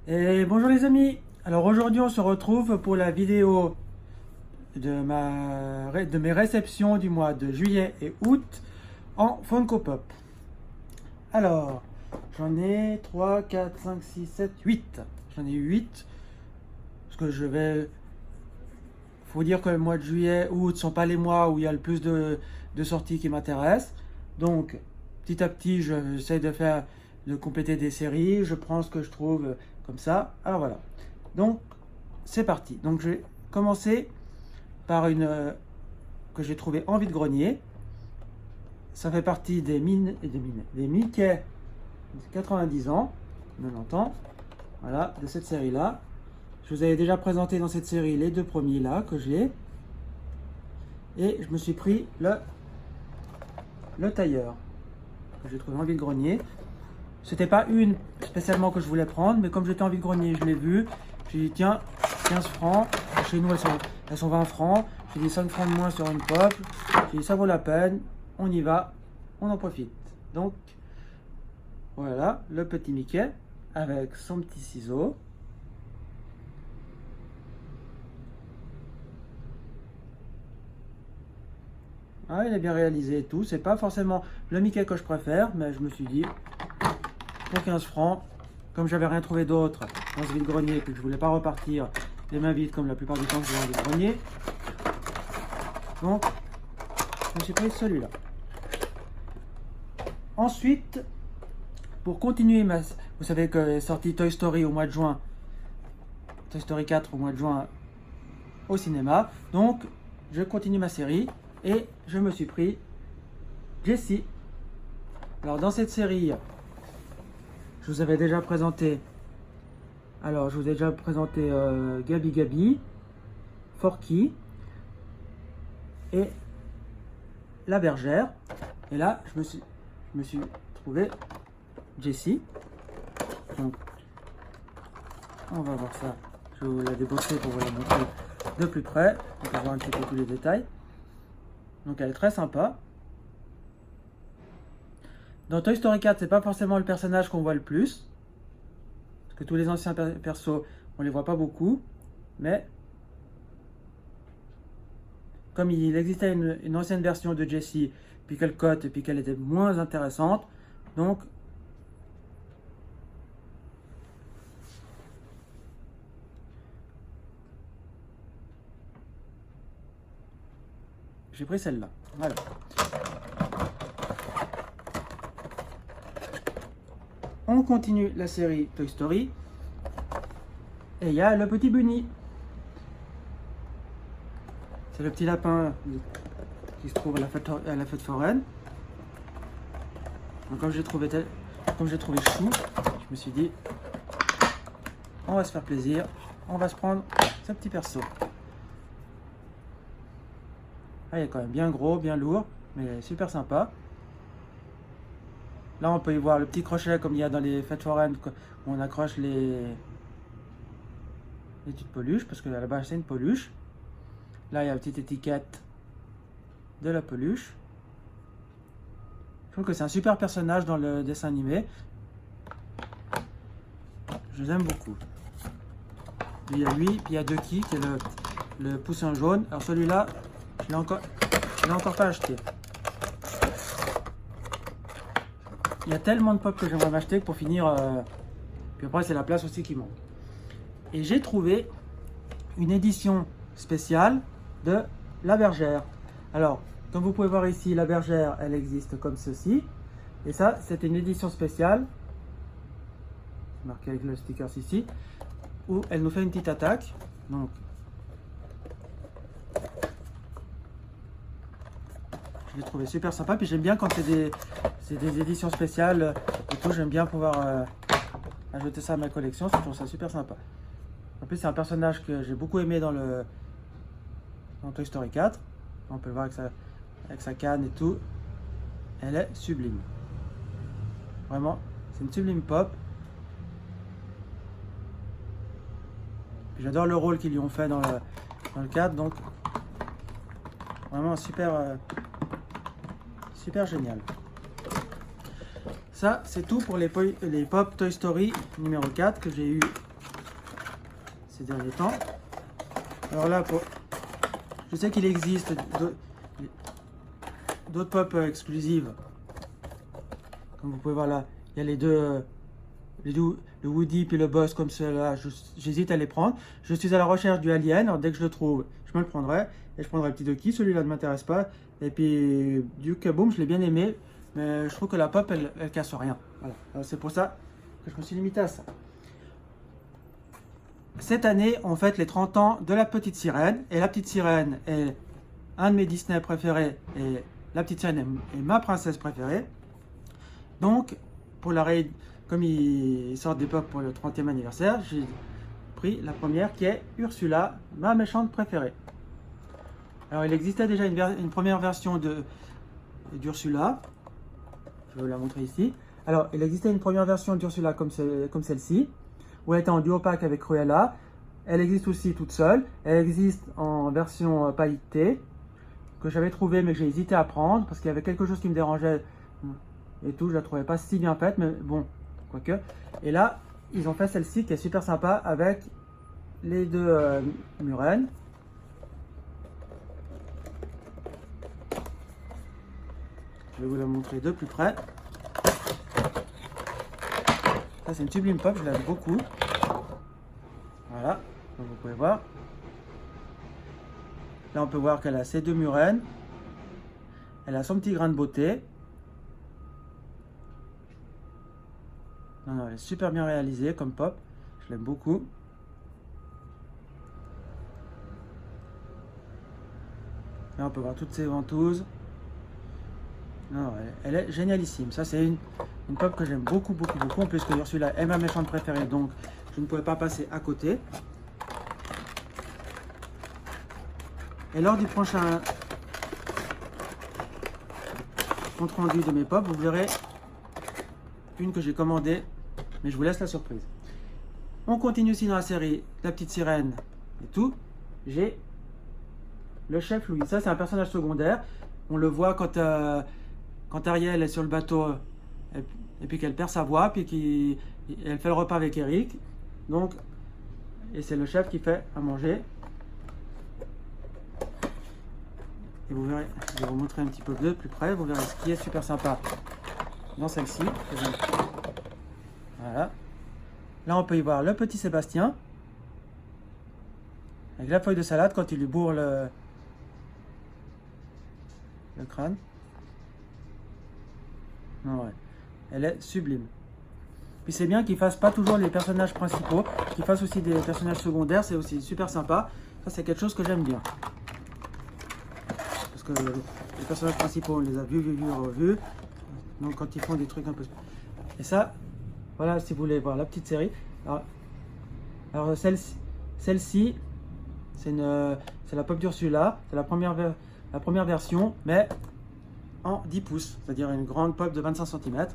Et bonjour les amis. Alors aujourd'hui on se retrouve pour la vidéo de mes réceptions du mois de juillet et août en Funko Pop. Alors j'en ai 3, 4, 5, 6, 7, 8. J'en ai 8. Parce que faut dire que le mois de juillet, août ne sont pas les mois où il y a le plus de sorties qui m'intéressent. Donc petit à petit j'essaie de compléter des séries. Je prends ce que je trouve comme ça. Alors voilà. Donc c'est parti. Donc je vais commencer par une que j'ai trouvé en vide-grenier. Ça fait partie des Mickey 90 ans, 90 ans. Voilà, de cette série-là. Je vous avais déjà présenté dans cette série les deux premiers là que j'ai. Et je me suis pris le tailleur que j'ai trouvé en vide-grenier. C'était pas une spécialement que je voulais prendre, mais comme j'étais en vide-grenier, je l'ai vu. J'ai dit tiens, 15 francs. Chez nous, elles sont 20 francs. J'ai dit 5 francs de moins sur une pop. J'ai dit ça vaut la peine. On y va. On en profite. Donc, voilà, le petit Mickey avec son petit ciseau. Ah, il est bien réalisé et tout. C'est pas forcément le Mickey que je préfère, mais je me suis dit, pour 15 francs, comme j'avais rien trouvé d'autre dans ce vide-grenier, que je voulais pas repartir les mains vides comme la plupart du temps que je vais en vide-grenier. Donc, je me suis pris celui-là. Ensuite, pour continuer vous savez que est sorti Toy Story au mois de juin, Toy Story 4 au mois de juin au cinéma. Donc, je continue ma série et je me suis pris Jessie. Alors, dans cette série, je vous avais déjà présenté. Alors, je vous ai déjà présenté Gabi Gabi, Forky et la bergère. Et là, je me suis trouvé Jessie. Donc, on va voir ça. Je vais vous la débosser pour vous la montrer de plus près. On va voir un petit peu tous les détails. Donc, elle est très sympa. Dans Toy Story 4, c'est pas forcément le personnage qu'on voit le plus. Parce que tous les anciens persos, on les voit pas beaucoup. Mais comme il existait une ancienne version de Jessie, puis qu'elle cote et puis qu'elle était moins intéressante, donc j'ai pris celle-là. Voilà. On continue la série Toy Story. Et il y a le petit Bunny. C'est le petit lapin qui se trouve à la fête foraine. Donc comme j'ai trouvé chou, je me suis dit, on va se faire plaisir. On va se prendre ce petit perso. Ah, il est quand même bien gros, bien lourd, mais super sympa. Là, on peut y voir le petit crochet comme il y a dans les fêtes foraines où on accroche les petites peluches, parce que à la base c'est une peluche. Là, il y a une petite étiquette de la peluche. Je trouve que c'est un super personnage dans le dessin animé. Je les aime beaucoup. Il y a lui, puis il y a Ducky qui est le poussin jaune. Alors celui-là, je l'ai encore pas acheté. Il y a tellement de pop que j'aimerais m'acheter que pour finir, puis après c'est la place aussi qui manque. Et j'ai trouvé une édition spéciale de la bergère. Alors, comme vous pouvez voir ici, la bergère, elle existe comme ceci. Et ça, c'est une édition spéciale, marqué avec le sticker ici, où elle nous fait une petite attaque. Donc, je l'ai trouvé super sympa. Puis j'aime bien quand c'est des éditions spéciales et tout. J'aime bien pouvoir ajouter ça à ma collection. Je trouve ça super sympa. En plus, c'est un personnage que j'ai beaucoup aimé dans Toy Story 4. On peut le voir avec sa canne et tout. Elle est sublime. Vraiment, c'est une sublime pop. J'adore le rôle qu'ils lui ont fait dans le 4. Donc, vraiment super génial. Ça, c'est tout pour les pop Toy Story numéro 4 que j'ai eu ces derniers temps. Alors là, je sais qu'il existe d'autres pop exclusives. Comme vous pouvez voir là, il y a les deux, le Woody puis le Boss comme cela. J'hésite à les prendre. Je suis à la recherche du Alien. Alors dès que je le trouve, je me le prendrai. Et je prendrai le petit Ducky. Celui-là ne m'intéresse pas. Et puis Duke Boom, je l'ai bien aimé. Mais je trouve que la pop, elle casse rien. Voilà. C'est pour ça que je me suis limité à ça. Cette année, on fête les 30 ans de La Petite Sirène. Et La Petite Sirène est un de mes Disney préférés. Et La Petite Sirène est ma princesse préférée. Donc, comme ils sortent des pop pour le 30e anniversaire, j'ai pris la première qui est Ursula, ma méchante préférée. Alors, il existait déjà une première version d'Ursula. Je vais vous la montrer ici. Alors, il existait une première version d'Ursula comme celle-ci, où elle était en duo pack avec Cruella. Elle existe aussi toute seule. Elle existe en version pailletée, que j'avais trouvée, mais que j'ai hésité à prendre, parce qu'il y avait quelque chose qui me dérangeait et tout. Je la trouvais pas si bien faite, mais bon, quoique. Et là, ils ont fait celle-ci qui est super sympa avec les deux murènes. Je vais vous la montrer de plus près. Ça, c'est une Sublime Pop, je l'aime beaucoup. Voilà, comme vous pouvez voir. Là, on peut voir qu'elle a ses deux murènes. Elle a son petit grain de beauté. Non, elle est super bien réalisée comme pop. Je l'aime beaucoup. Là, on peut voir toutes ses ventouses. Non, elle est génialissime. Ça, c'est une pop que j'aime beaucoup, beaucoup, beaucoup. En plus que Ursula est ma méchante préférée, donc je ne pouvais pas passer à côté. Et lors du prochain compte rendu de mes pop, vous verrez une que j'ai commandée, mais je vous laisse la surprise. On continue aussi dans la série La Petite Sirène et tout. J'ai le chef Louis. Ça, c'est un personnage secondaire. On le voit quand Ariel est sur le bateau et puis qu'elle perd sa voix, puis elle fait le repas avec Eric. Donc, et c'est le chef qui fait à manger. Et vous verrez, je vais vous montrer un petit peu de plus près. Vous verrez ce qui est super sympa dans celle-ci. Voilà. Là, on peut y voir le petit Sébastien avec la feuille de salade quand il lui bourre le crâne. Non, ouais. Elle est sublime. Puis c'est bien qu'ils fassent pas toujours les personnages principaux, qu'ils fassent aussi des personnages secondaires, c'est aussi super sympa. Ça, c'est quelque chose que j'aime bien. Parce que les personnages principaux, on les a vus, revus. Donc quand ils font des trucs un peu... Et ça, voilà, si vous voulez voir la petite série. Alors celle-ci, c'est la pop d'Ursula. C'est la première version, mais en 10 pouces. C'est-à-dire une grande pop de 25 cm.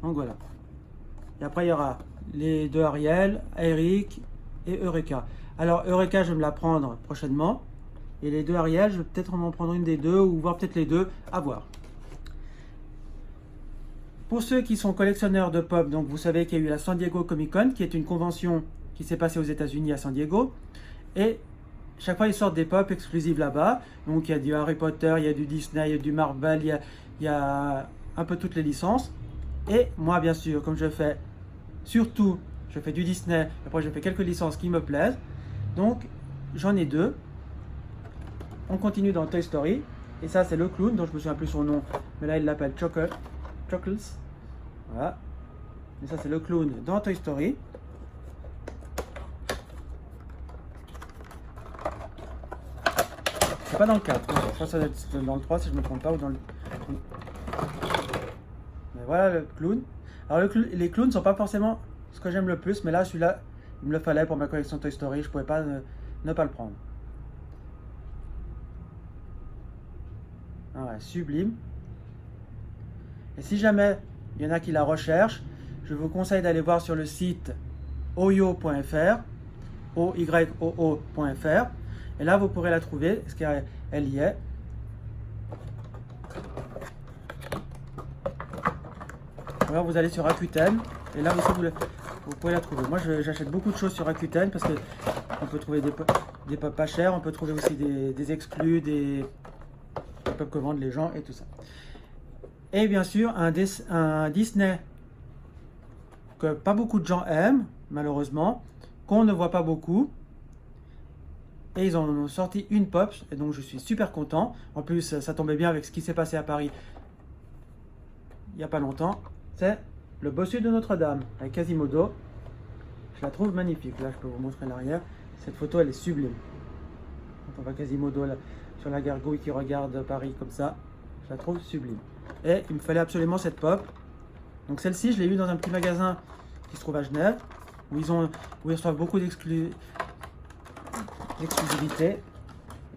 Donc voilà. Et après, il y aura les deux Ariel, Eric et Eureka. Alors, Eureka, je vais me la prendre prochainement. Et les deux Ariel, je vais peut-être m'en prendre une des deux, ou voir peut-être les deux, à voir. Pour ceux qui sont collectionneurs de pop, donc vous savez qu'il y a eu la San Diego Comic Con, qui est une convention qui s'est passée aux États-Unis à San Diego. Et chaque fois, ils sortent des pop exclusives là-bas. Donc, il y a du Harry Potter, il y a du Disney, il y a du Marvel, il y a un peu toutes les licences. Et moi, bien sûr, comme je fais du Disney, après je fais quelques licences qui me plaisent. Donc, j'en ai deux. On continue dans Toy Story. Et ça, c'est le clown, dont je me souviens plus son nom. Mais là, il l'appelle Chuckles. Voilà. Et ça, c'est le clown dans Toy Story. C'est pas dans le 4. Ça doit être dans le 3 si je ne me trompe pas. Ou dans le... Mais voilà le clown. Alors les clowns ne sont pas forcément ce que j'aime le plus, mais là celui-là, il me le fallait pour ma collection Toy Story, je ne pouvais pas ne pas le prendre. Ah ouais, sublime. Et si jamais il y en a qui la recherchent, je vous conseille d'aller voir sur le site oyoo.fr, oyoo.fr, et là vous pourrez la trouver, parce qu'elle y est. Alors vous allez sur Rakuten, et là aussi vous pouvez la trouver. Moi, j'achète beaucoup de choses sur Rakuten parce que on peut trouver des pop pas chers, on peut trouver aussi des exclus, des pop que vendent les gens et tout ça. Et bien sûr, un Disney que pas beaucoup de gens aiment, malheureusement, qu'on ne voit pas beaucoup. Et ils en ont sorti une pop, et donc je suis super content. En plus, ça tombait bien avec ce qui s'est passé à Paris il n'y a pas longtemps. C'est le bossu de Notre-Dame avec Quasimodo. Je la trouve magnifique. Là, je peux vous montrer l'arrière. Cette photo, elle est sublime. Quand on voit Quasimodo là, sur la gargouille qui regarde Paris comme ça, je la trouve sublime. Et il me fallait absolument cette pop. Donc celle-ci, je l'ai eue dans un petit magasin qui se trouve à Genève, où ils reçoivent beaucoup d'exclusivité.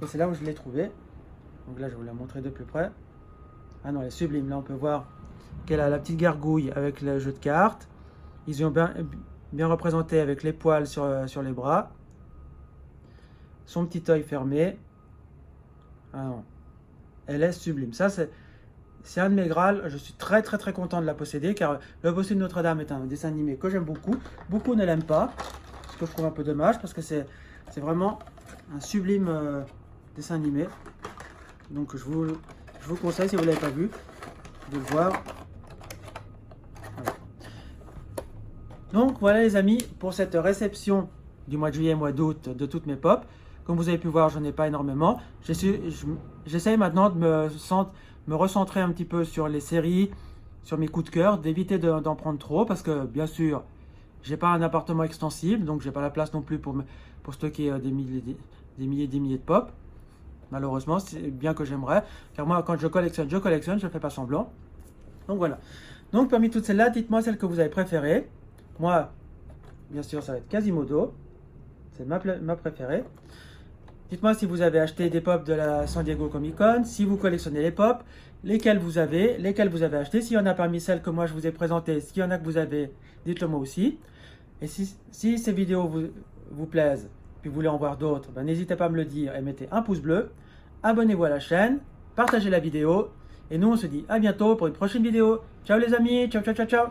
Et c'est là où je l'ai trouvée. Donc là, je vais vous la montrer de plus près. Ah non, elle est sublime. Là, on peut voir qu'elle a la petite gargouille avec le jeu de cartes. Ils ont bien représenté avec les poils sur les bras. Son petit œil fermé. Ah non. Elle est sublime. Ça, c'est un de mes Graals. Je suis très content de la posséder car Le Bossu de Notre-Dame est un dessin animé que j'aime beaucoup. Beaucoup ne l'aiment pas. Ce que je trouve un peu dommage parce que c'est vraiment un sublime dessin animé. Donc je vous conseille, si vous ne l'avez pas vu, de le voir. Voilà. Donc voilà les amis, pour cette réception du mois de juillet et mois d'août de toutes mes pop. Comme vous avez pu voir, je n'en ai pas énormément. J'essaye maintenant de me recentrer un petit peu sur les séries, sur mes coups de cœur, d'éviter d'en prendre trop parce que bien sûr, j'ai pas un appartement extensible, donc j'ai pas la place non plus pour stocker des milliers de pop. Malheureusement, c'est bien que j'aimerais, car moi quand je collectionne, je ne fais pas semblant. Donc voilà. Donc parmi toutes celles-là, dites-moi celle que vous avez préférée. Moi, bien sûr, ça va être Quasimodo. C'est ma préférée. Dites-moi si vous avez acheté des pop de la San Diego Comic Con, si vous collectionnez les pop, lesquels vous avez acheté. S'il y en a parmi celles que moi je vous ai présentées, s'il y en a que vous avez, dites-le moi aussi. Et si ces vidéos vous plaisent, puis vous voulez en voir d'autres, ben n'hésitez pas à me le dire et mettez un pouce bleu. Abonnez-vous à la chaîne, partagez la vidéo. Et nous on se dit à bientôt pour une prochaine vidéo. Ciao les amis, ciao ciao ciao ciao.